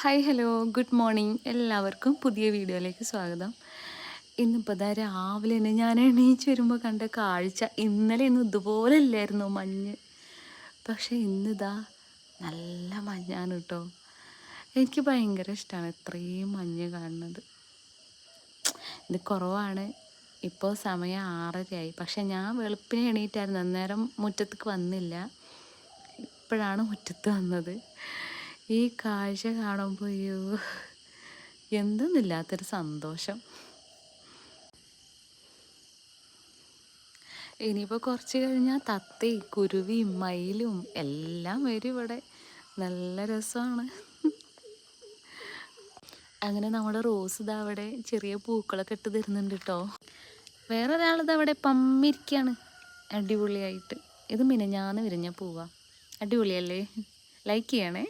Hi hello good morning എല്ലാവർക്കും പുതിയ വീഡിയോയിലേക്ക് സ്വാഗതം. ഇന്നിപ്പോൾ ഇതാ രാവിലെ തന്നെ ഞാൻ എണീച്ച് വരുമ്പോൾ കണ്ട കാഴ്ച ഇന്നലെ ഒന്നും ഇതുപോലെ ഇല്ലായിരുന്നു മഞ്ഞ്. പക്ഷേ ഇന്നിതാ നല്ല മഞ്ഞാണ് കേട്ടോ. എനിക്ക് ഭയങ്കര ഇഷ്ടമാണ് ഇത്രയും മഞ്ഞ് കാണുന്നത്. ഇത് കുറവാണ്. ഇപ്പോൾ സമയം 6:30 പക്ഷെ ഞാൻ വെളുപ്പിനെ എണീറ്റായിരുന്നു, അന്നേരം മുറ്റത്തേക്ക് വന്നില്ല. ഇപ്പോഴാണ് മുറ്റത്ത് വന്നത്. ഈ കാഴ്ച കാണുമ്പോൾ അയ്യോ എന്തെന്നില്ലാത്തൊരു സന്തോഷം. ഇനിയിപ്പോൾ കുറച്ച് കഴിഞ്ഞാൽ തത്തയും കുരുവിയും മയിലും എല്ലാം വരും ഇവിടെ. നല്ല രസമാണ്. അങ്ങനെ നമ്മുടെ റോസ് ഇതാ അവിടെ ചെറിയ പൂക്കളൊക്കെ ഇട്ട് തരുന്നുണ്ട് കേട്ടോ. വേറൊരാളിത് അവിടെ പമ്മിരിക്കുകയാണ് അടിപൊളിയായിട്ട്. ഇത് മിനിഞ്ഞാന്ന് വിരിഞ്ഞ പൂവാ. അടിപൊളിയല്ലേ? ലൈക്ക് ചെയ്യണേ.